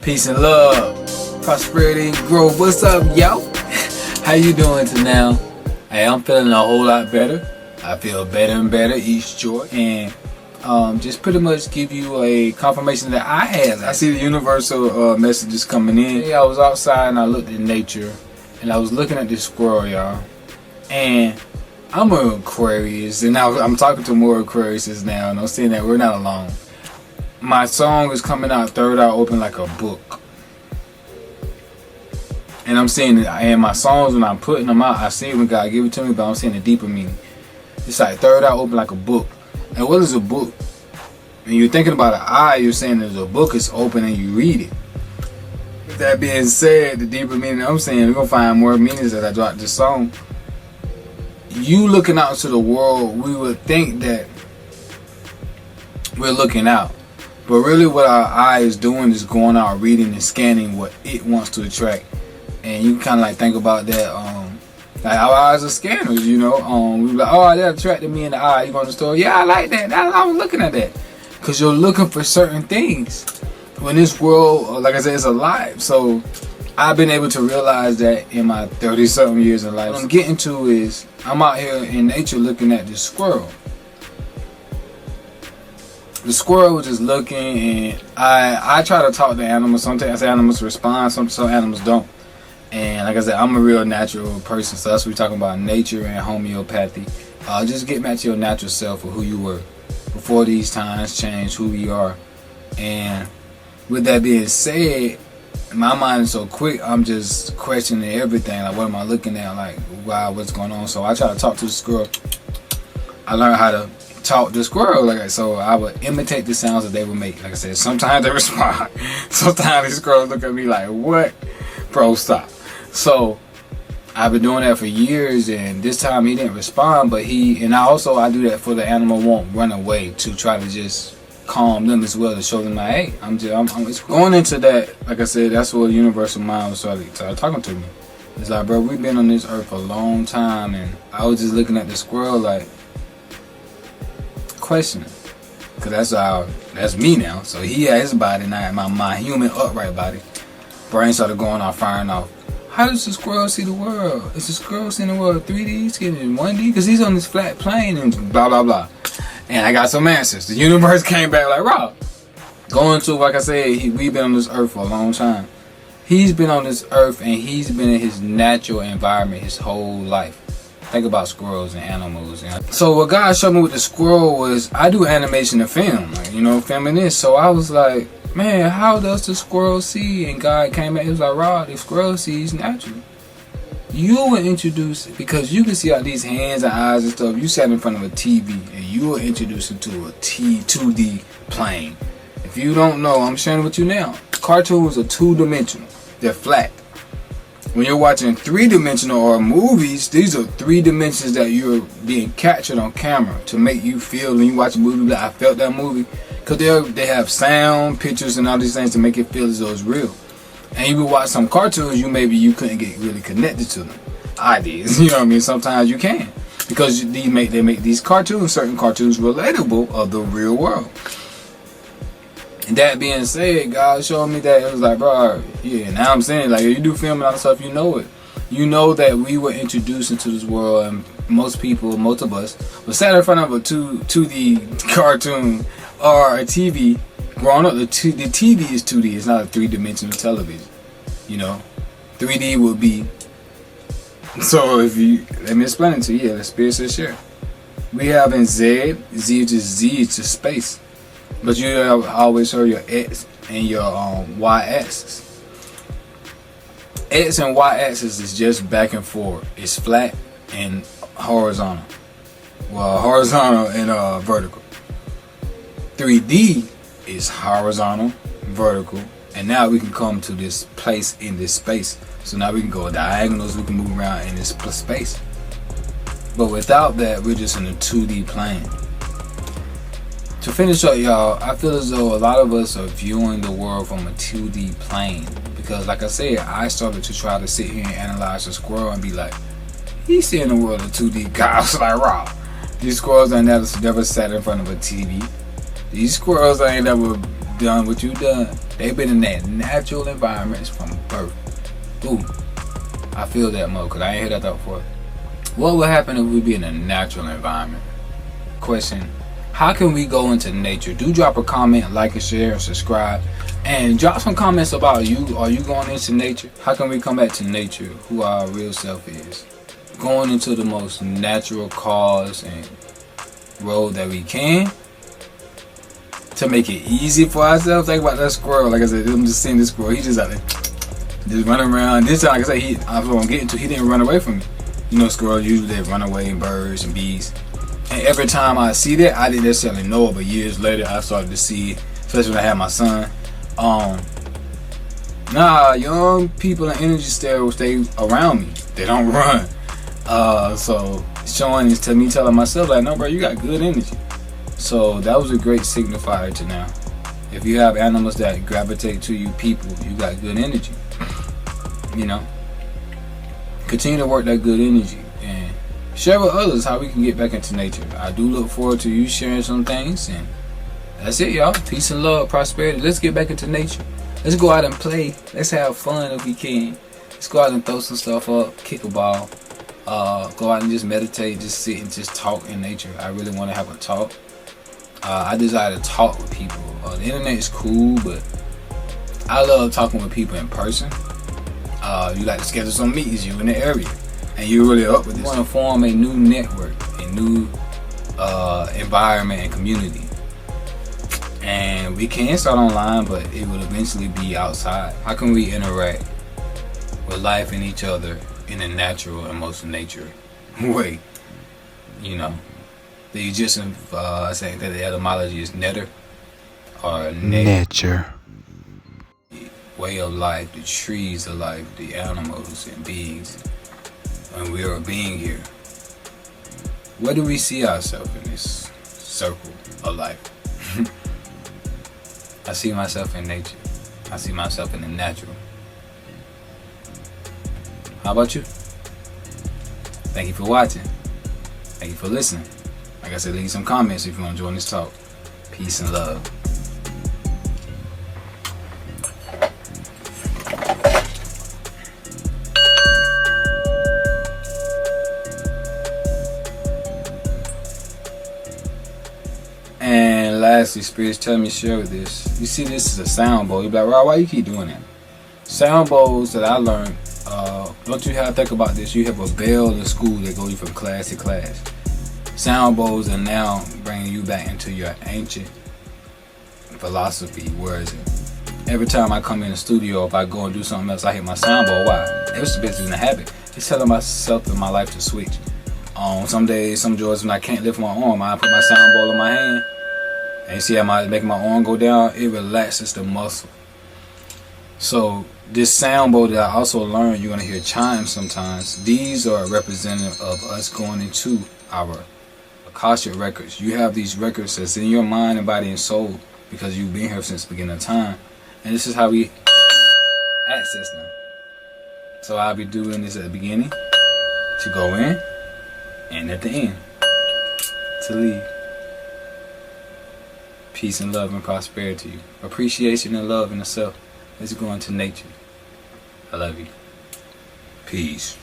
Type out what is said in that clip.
Peace and love, prosperity and growth. What's up, yo? How you doing tonight? Hey, I'm feeling a whole lot better. I feel better and better each joy, and just pretty much give you a confirmation that I see the universal messages coming in. Yeah, I was outside and I looked at nature, and I was looking at this squirrel, y'all, and I'm an Aquarius, and now I'm talking to more Aquariuses now, and I'm saying that we're not alone. My song is coming out third eye open like a book. And I'm saying it, and my songs, when I'm putting them out, I see it when God give it to me, but I'm saying the deeper meaning. It's like third eye open like a book. And what is a book? When you're thinking about an eye, you're saying there's a book is open and you read it. With that being said, the deeper meaning I'm saying, we're going to find more meanings as I drop this song. You looking out to the world, we would think that we're looking out. But really what our eye is doing is going out reading and scanning what it wants to attract. And you kind of like think about that, like our eyes are scanners, you know. We be like, oh, that attracted me in the eye. You go to the store, yeah, I like that. I was looking at that. Because you're looking for certain things. When this world, like I said, is alive. So I've been able to realize that in my 30-something years of life. What I'm getting to is, I'm out here in nature looking at this squirrel. The squirrel was just looking, and I try to talk to animals. Sometimes animals respond, some animals don't. And like I said, I'm a real natural person, so that's what we're talking about, nature and homeopathy. Just get back to your natural self of who you were before these times change, who we are. And with that being said, my mind is so quick, I'm just questioning everything. Like, what am I looking at? Like, wow, what's going on? So I try to talk to the squirrel. I learned how to talk to squirrel, so I would imitate the sounds that they would make. Like I said, sometimes they respond. Sometimes these squirrels look at me like, what? Bro, stop. So I've been doing that for years, and this time he didn't respond, but I do that for the animal won't run away, to try to just calm them as well, to show them like, hey, I'm going into that. Like I said, that's what universal mind was started talking to me. It's like, bro, we've been on this earth for a long time, and I was just looking at the squirrel like, questioning, because that's me now. So he had his body, not my human upright body. Brain started going off, firing off. How does the squirrel see the world? Is the squirrel seeing the world 3D, seeing it in 1D? Because he's on this flat plane and blah blah blah. And I got some answers. The universe came back like, Rob, going to, like I said, we've been on this earth for a long time. He's been on this earth, and he's been in his natural environment his whole life. Think about squirrels and animals. So what God showed me with the squirrel was, I do animation and film, filming this. So I was like, man, how does the squirrel see? And God came back, he was like, Rod, the squirrel sees naturally. You will introduce, because you can see out these hands and eyes and stuff. You sat in front of a TV, and you will introduce it to a 2D plane. If you don't know, I'm sharing with you now. Cartoons are 2-dimensional. They're flat. When you're watching 3-dimensional or movies, these are 3 dimensions that you're being captured on camera to make you feel. When you watch a movie, like, I felt that movie. Because they have sound, pictures, and all these things to make it feel as though it's real. And you would watch some cartoons, you couldn't get really connected to them. I did, you know what I mean? Sometimes you can. Because they make these cartoons, certain cartoons, relatable of the real world. And that being said, God showed me that it was like, bro, yeah, now I'm saying, like, if you do film and all that stuff, you know it. You know that we were introduced into this world, and most of us, were sat in front of a 2D cartoon or a TV. Growing up, the TV is 2D. It's not a 3-dimensional television. 3D would be. So let me explain it to you. Yeah, the spirit says share. We have in Z is just space. But you have always heard your X and your Y-axis. X and Y-axis is just back and forth. It's flat and horizontal. Well, horizontal and vertical. 3D is horizontal, vertical, and now we can come to this place in this space. So now we can go diagonals, we can move around in this space. But without that, we're just in a 2D plane. To finish up, y'all, I feel as though a lot of us are viewing the world from a 2D plane. Because like I said, I started to try to sit here and analyze the squirrel and be like, he's seeing the world in 2D. God, I was like, Rob, these squirrels ain't never sat in front of a TV. These squirrels ain't never done what you done. They've been in that natural environments from birth. Ooh, I feel that more because I ain't heard that thought before. What would happen if we be in a natural environment? Question: how can we go into nature? Do drop a comment, like and share, and subscribe. And drop some comments about you. Are you going into nature? How can we come back to nature, who our real self is? Going into the most natural cause and road that we can to make it easy for ourselves. Think about that squirrel. Like I said, I'm just seeing this squirrel. He just out there, just running around. This time, like I said, I was going to get into. He didn't run away from me. You know, squirrels usually they run away, and birds and bees. And every time I see that, I didn't necessarily know it, but years later, I started to see it, especially when I had my son. Young people and energy stay around me. They don't run. So showing is to me telling myself like, no, bro, you got good energy. So that was a great signifier to now. If you have animals that gravitate to you, people, you got good energy. You know, continue to work that good energy and share with others how we can get back into nature. I do look forward to you sharing some things, and that's it, y'all. Peace and love, prosperity. Let's get back into nature. Let's go out and play. Let's have fun if we can. Let's go out and throw some stuff up, kick a ball, go out and just meditate, just sit and just talk in nature. I really want to have a talk. I desire to talk with people. The internet is cool, but I love talking with people in person. You like to schedule some meetings, you in the area, and you're really up with this. You want to form a new network, a new environment and community. And we can start online, but it will eventually be outside. How can we interact with life and each other in a natural and most nature way? You know, the Egyptian saying that the etymology is netter or nature. Way of life, the trees of life, the animals and beings, and we are a being here. Where do we see ourselves in this circle of life? I see myself in nature. I see myself in the natural. How about you? Thank you for watching. Thank you for listening. Like I said, leave some comments if you want to join this talk. Peace and love. And lastly, spirits tell me to share with this. You see, this is a sound bowl. You're like, Rob, why you keep doing that? Sound bowls that I learned. Don't you have to think about this? You have a bell in school that goes from class to class. Sound bowls are now bringing you back into your ancient philosophy. Where is it? Every time I come in the studio, if I go and do something else, I hit my sound bowl. Why? It's basically in a habit. It's telling myself in my life to switch. Some days, some joys, when I can't lift my arm, I put my sound bowl in my hand. And you see how I make my arm go down? It relaxes the muscle. So this sound bowl that I also learned, you're going to hear chimes sometimes. These are representative of us going into our Akashic records. You have these records that's in your mind and body and soul because you've been here since the beginning of time. And this is how we access them. So I'll be doing this at the beginning to go in and at the end to leave. Peace and love and prosperity to you. Appreciation and love in the self. Let's go into nature. I love you. Peace.